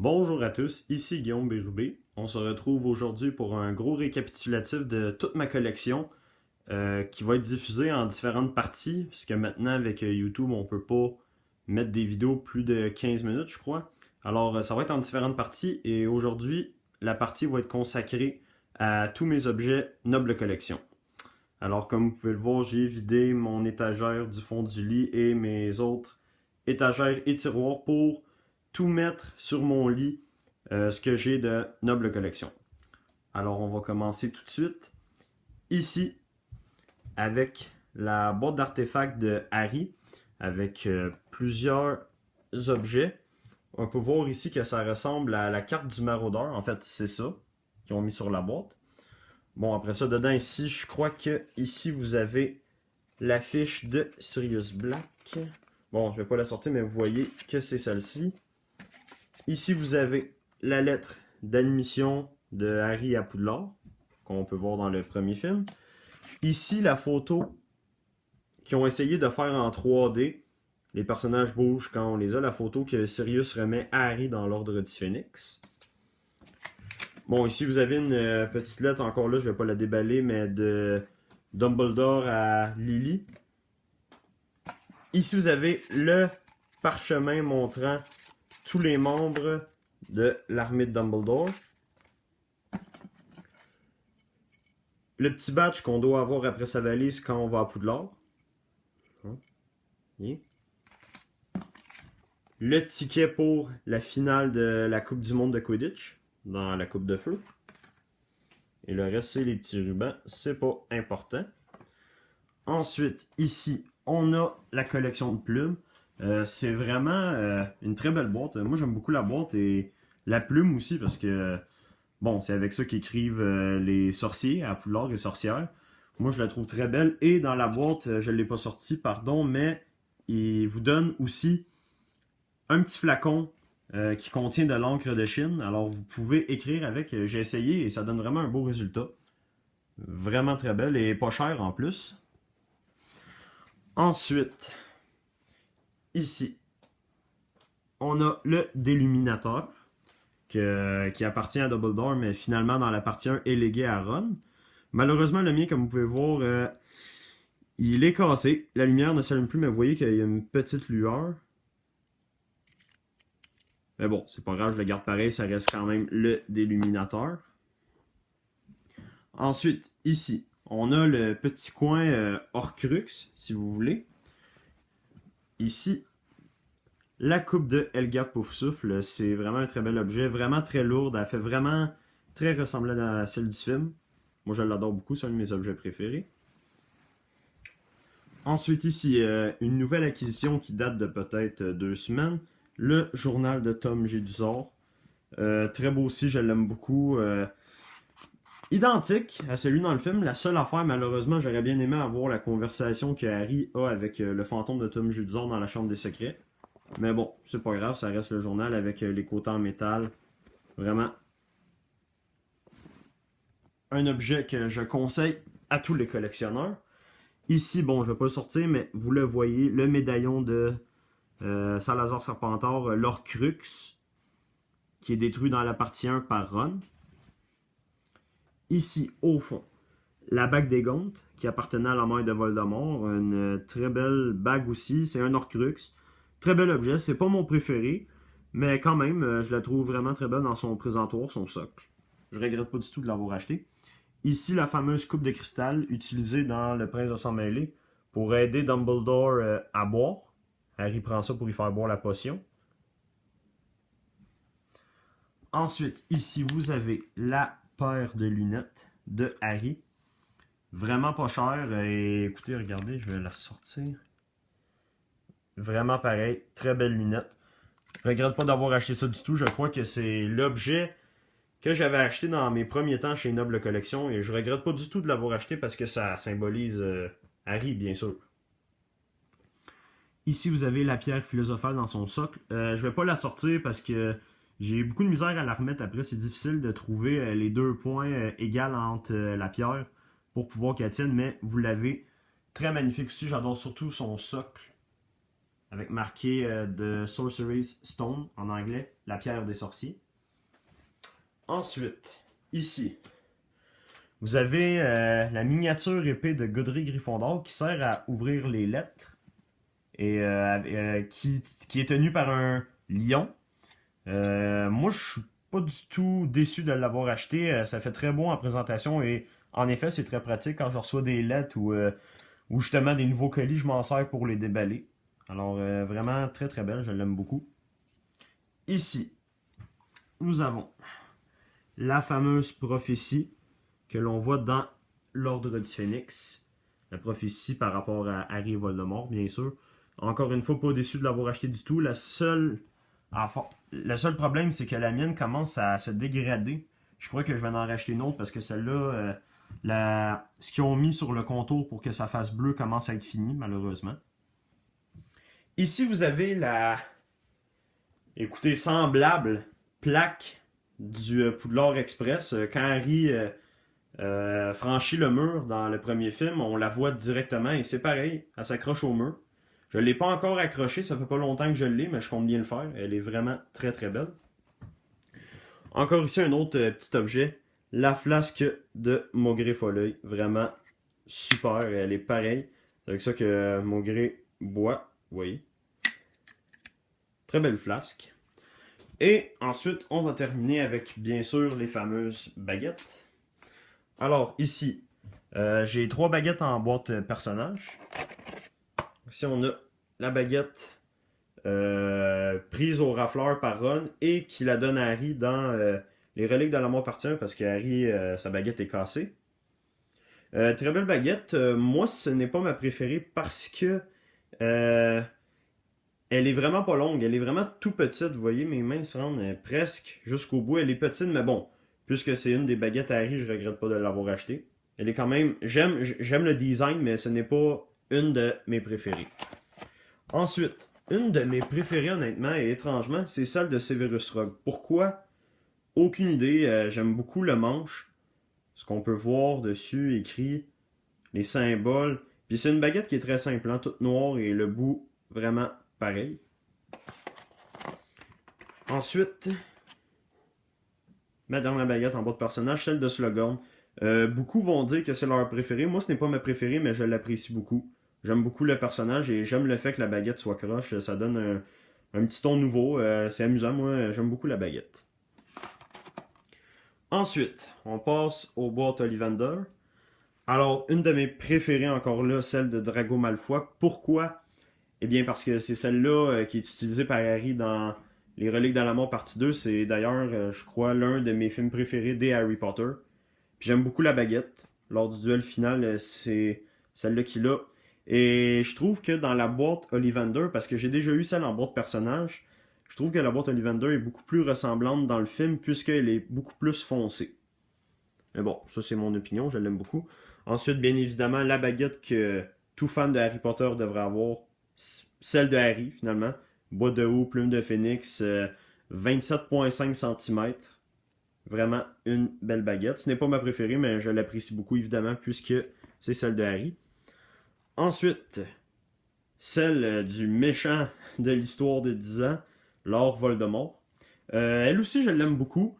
Bonjour à tous, ici Guillaume Bérubé. On se retrouve aujourd'hui pour un gros récapitulatif de toute ma collection qui va être diffusée en différentes parties, puisque maintenant avec YouTube on peut pas mettre des vidéos plus de 15 minutes, je crois. Alors ça va être en différentes parties et aujourd'hui la partie va être consacrée à tous mes objets Noble Collection. Alors comme vous pouvez le voir, j'ai vidé mon étagère du fond du lit et mes autres étagères et tiroirs pour tout mettre sur mon lit, ce que j'ai de Noble Collection. Alors on va commencer tout de suite. Ici, avec la boîte d'artefacts de Harry, avec plusieurs objets. On peut voir ici que ça ressemble à la carte du maraudeur. En fait, c'est ça qu'ils ont mis sur la boîte. Bon, après ça, dedans ici, je crois que ici vous avez l'affiche de Sirius Black. Bon, je vais pas la sortir, mais vous voyez que c'est celle-ci. Ici, vous avez la lettre d'admission de Harry à Poudlard, qu'on peut voir dans le premier film. Ici, la photo qu'ils ont essayé de faire en 3D. Les personnages bougent quand on les a. La photo que Sirius remet à Harry dans l'ordre du Phénix. Bon, ici, vous avez une petite lettre, encore là, je ne vais pas la déballer, mais de Dumbledore à Lily. Ici, vous avez le parchemin montrant tous les membres de l'armée de Dumbledore. Le petit badge qu'on doit avoir après sa valise quand on va à Poudlard. Le ticket pour la finale de la Coupe du Monde de Quidditch dans la Coupe de Feu. Et le reste, c'est les petits rubans. C'est pas important. Ensuite, ici, on a la collection de plumes. C'est vraiment une très belle boîte. Moi, j'aime beaucoup la boîte et la plume aussi parce que, bon, c'est avec ça qu'écrivent les sorciers à Poudlard, les sorcières. Moi, je la trouve très belle. Et dans la boîte, je ne l'ai pas sortie, pardon, mais il vous donne aussi un petit flacon qui contient de l'encre de Chine. Alors, vous pouvez écrire avec. J'ai essayé et ça donne vraiment un beau résultat. Vraiment très belle et pas cher en plus. Ensuite, ici, on a le déluminateur qui appartient à Dumbledore, mais finalement, dans la partie 1, est légué à Ron. Malheureusement, le mien, comme vous pouvez voir, il est cassé. La lumière ne s'allume plus, mais vous voyez qu'il y a une petite lueur. Mais bon, c'est pas grave, je le garde pareil, ça reste quand même le déluminateur. Ensuite, ici, on a le petit coin Horcrux, si vous voulez. Ici, la coupe de Helga Poufsouffle, c'est vraiment un très bel objet, vraiment très lourde, elle fait vraiment très ressemblante à celle du film. Moi, je l'adore beaucoup, c'est un de mes objets préférés. Ensuite, ici, une nouvelle acquisition qui date de peut-être 2 semaines, le journal de Tom Jedusor. Très beau aussi, je l'aime beaucoup. Identique à celui dans le film. La seule affaire, malheureusement, j'aurais bien aimé avoir la conversation que Harry a avec le fantôme de Tom Jedusor dans la chambre des secrets. Mais bon, c'est pas grave, ça reste le journal avec les côtés en métal. Vraiment, un objet que je conseille à tous les collectionneurs. Ici, bon, je vais pas le sortir, mais vous le voyez, le médaillon de Salazar Serpentard, l'Horcrux, qui est détruit dans la partie 1 par Ron. Ici, au fond, la bague des Gauntes, qui appartenait à la mère de Voldemort. Une très belle bague aussi, c'est un Horcrux. Très bel objet, c'est pas mon préféré, mais quand même, je la trouve vraiment très belle dans son présentoir, son socle. Je regrette pas du tout de l'avoir acheté. Ici, la fameuse coupe de cristal utilisée dans Le Prince de Sang-Mêlé pour aider Dumbledore à boire. Harry prend ça pour lui faire boire la potion. Ensuite, ici, vous avez la paire de lunettes de Harry. Vraiment pas cher. Et écoutez, regardez, je vais la sortir. Vraiment pareil. Très belle lunette. Je regrette pas d'avoir acheté ça du tout. Je crois que c'est l'objet que j'avais acheté dans mes premiers temps chez Noble Collection. Et je regrette pas du tout de l'avoir acheté parce que ça symbolise Harry, bien sûr. Ici, vous avez la pierre philosophale dans son socle. Je vais pas la sortir parce que j'ai beaucoup de misère à la remettre après. C'est difficile de trouver les 2 points égales entre la pierre pour pouvoir qu'elle tienne. Mais vous l'avez. Très magnifique aussi. J'adore surtout son socle. avec marqué The Sorcerer's Stone en anglais, la pierre des sorciers. Ensuite, ici, vous avez la miniature épée de Godric Gryffondor qui sert à ouvrir les lettres et qui est tenue par un lion. Moi, je suis pas du tout déçu de l'avoir acheté. Ça fait très beau en présentation et en effet, c'est très pratique quand je reçois des lettres ou justement des nouveaux colis, je m'en sers pour les déballer. Alors, vraiment très très belle, je l'aime beaucoup. Ici, nous avons la fameuse prophétie que l'on voit dans l'Ordre du Phénix. La prophétie par rapport à Harry et Voldemort, bien sûr. Encore une fois, pas déçu de l'avoir acheté du tout. Le seul problème, c'est que la mienne commence à se dégrader. Je crois que je vais en racheter une autre parce que celle-là, ce qu'ils ont mis sur le contour pour que ça fasse bleu commence à être fini, malheureusement. Ici, vous avez écoutez, semblable plaque du Poudlard Express. Quand Harry franchit le mur dans le premier film, on la voit directement et c'est pareil, elle s'accroche au mur. Je ne l'ai pas encore accrochée, ça fait pas longtemps que je l'ai, mais je compte bien le faire. Elle est vraiment très très belle. Encore ici, un autre petit objet, la flasque de Maugré Folleuil. Vraiment super, elle est pareille. C'est avec ça que Maugré boit, vous voyez. Très belle flasque. Et ensuite, on va terminer avec, bien sûr, les fameuses baguettes. Alors, ici, j'ai 3 baguettes en boîte personnage. Ici, on a la baguette prise au rafleur par Ron et qui la donne à Harry dans les reliques de la mort partie 1 parce que Harry, sa baguette est cassée. Très belle baguette. Moi, ce n'est pas ma préférée parce que elle est vraiment pas longue. Elle est vraiment tout petite. Vous voyez, mes mains se rendent presque jusqu'au bout. Elle est petite, mais bon, puisque c'est une des baguettes à Harry, je regrette pas de l'avoir achetée. Elle est quand même... J'aime le design, mais ce n'est pas une de mes préférées. Ensuite, une de mes préférées, honnêtement, et étrangement, c'est celle de Severus Rogue. Pourquoi? Aucune idée. J'aime beaucoup le manche. Ce qu'on peut voir dessus, écrit, les symboles. Puis c'est une baguette qui est très simple, hein, toute noire et le bout vraiment pareil. Ensuite, ma dernière baguette en boîte personnage, celle de Slughorn. Beaucoup vont dire que c'est leur préféré. Moi, ce n'est pas ma préférée, mais je l'apprécie beaucoup. J'aime beaucoup le personnage et j'aime le fait que la baguette soit croche. Ça donne un petit ton nouveau. C'est amusant. Moi, j'aime beaucoup la baguette. Ensuite, on passe aux boîtes Ollivander. Alors, une de mes préférées encore là, celle de Drago Malfoy. Pourquoi? Eh bien, parce que c'est celle-là qui est utilisée par Harry dans Les Reliques de la Mort partie 2. C'est d'ailleurs, je crois, l'un de mes films préférés des Harry Potter. Puis j'aime beaucoup la baguette. Lors du duel final, c'est celle-là qu'il a. Et je trouve que dans la boîte Ollivander, parce que j'ai déjà eu celle en boîte personnage, je trouve que la boîte Ollivander est beaucoup plus ressemblante dans le film puisqu'elle est beaucoup plus foncée. Mais bon, ça c'est mon opinion, je l'aime beaucoup. Ensuite, bien évidemment, la baguette que tout fan de Harry Potter devrait avoir, celle de Harry finalement. Bois de haut, plume de phénix, 27,5 cm. Vraiment une belle baguette. Ce n'est pas ma préférée, mais je l'apprécie beaucoup évidemment puisque c'est celle de Harry. Ensuite, celle du méchant de l'histoire de 10 ans, Lord Voldemort. Elle aussi, je l'aime beaucoup,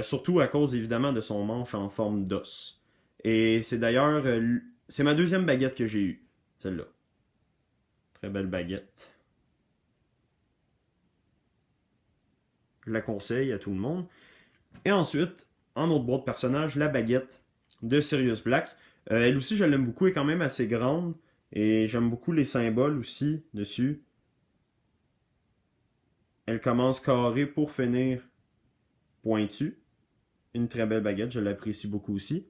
surtout à cause évidemment de son manche en forme d'os. Et c'est d'ailleurs, c'est ma deuxième baguette que j'ai eue, celle-là. Très belle baguette. Je la conseille à tout le monde. Et ensuite, en autre boîte de personnage, la baguette de Sirius Black. Elle aussi, je l'aime beaucoup, elle est quand même assez grande. Et j'aime beaucoup les symboles aussi dessus. Elle commence carrée pour finir pointue. Une très belle baguette, je l'apprécie beaucoup aussi.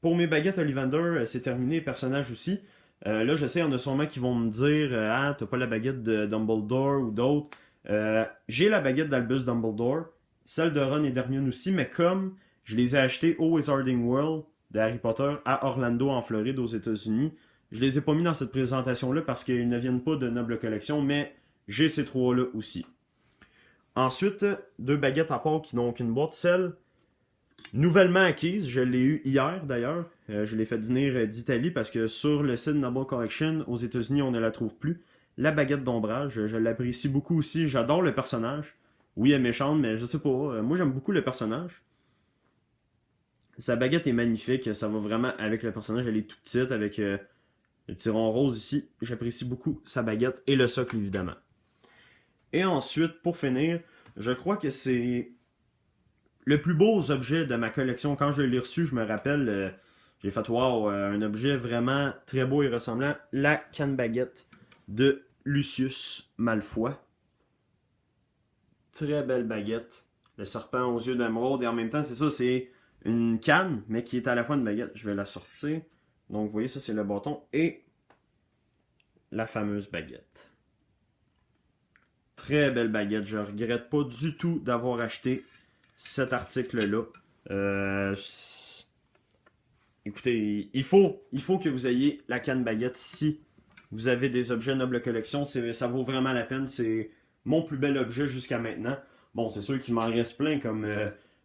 Pour mes baguettes Ollivander, c'est terminé, personnages aussi. Là, je sais, il y en a sûrement qui vont me dire ah, t'as pas la baguette de Dumbledore ou d'autres. J'ai la baguette d'Albus Dumbledore, celle de Ron et d'Hermione aussi, mais comme je les ai achetées au Wizarding World de Harry Potter à Orlando, en Floride, aux États-Unis, je les ai pas mis dans cette présentation-là parce qu'ils ne viennent pas de Noble Collection, mais j'ai ces trois-là aussi. Ensuite, deux baguettes à part qui n'ont qu'une boîte, celle Nouvellement acquise, je l'ai eu hier d'ailleurs. Je l'ai fait venir d'Italie parce que sur le site Noble Collection aux États-Unis, on ne la trouve plus. La baguette d'ombrage, je l'apprécie beaucoup aussi. J'adore le personnage. Oui, elle est méchante, mais je sais pas. Moi, j'aime beaucoup le personnage. Sa baguette est magnifique. Ça va vraiment avec le personnage. Elle est tout petite avec le tiron rose ici. J'apprécie beaucoup sa baguette et le socle évidemment. Et ensuite, pour finir, je crois que c'est le plus beau objet de ma collection. Quand je l'ai reçu, je me rappelle, j'ai fait wow, un objet vraiment très beau et ressemblant. La canne baguette de Lucius Malfoy. Très belle baguette. Le serpent aux yeux d'émeraude. Et en même temps, c'est ça, c'est une canne, mais qui est à la fois une baguette. Je vais la sortir. Donc, vous voyez, ça, c'est le bâton. Et la fameuse baguette. Très belle baguette. Je regrette pas du tout d'avoir acheté cet article-là. Écoutez, il faut que vous ayez la canne baguette si vous avez des objets Noble Collection. Ça vaut vraiment la peine. C'est mon plus bel objet jusqu'à maintenant. Bon, c'est sûr qu'il m'en reste plein, comme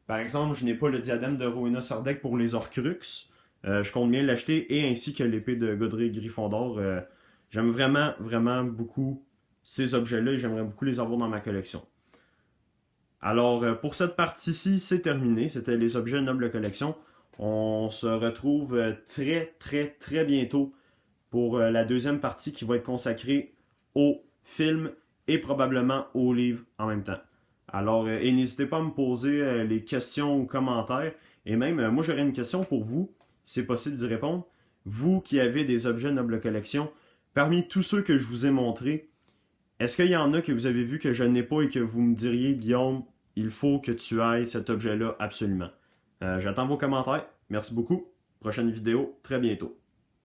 par exemple, je n'ai pas le diadème de Rowena Sardec pour les Horcruxes. Je compte bien l'acheter, et ainsi que l'épée de Godric Gryffondor. J'aime vraiment, vraiment beaucoup ces objets-là et j'aimerais beaucoup les avoir dans ma collection. Alors, pour cette partie-ci, c'est terminé. C'était les objets Noble Collection. On se retrouve très, très, très bientôt pour la deuxième partie qui va être consacrée au film et probablement au livre en même temps. Alors, et n'hésitez pas à me poser les questions ou commentaires. Et même, moi, j'aurais une question pour vous, si c'est possible d'y répondre. Vous qui avez des objets Noble Collection, parmi tous ceux que je vous ai montrés, est-ce qu'il y en a que vous avez vu que je n'ai pas et que vous me diriez, Guillaume, il faut que tu ailles cet objet-là absolument? J'attends vos commentaires. Merci beaucoup. Prochaine vidéo, très bientôt.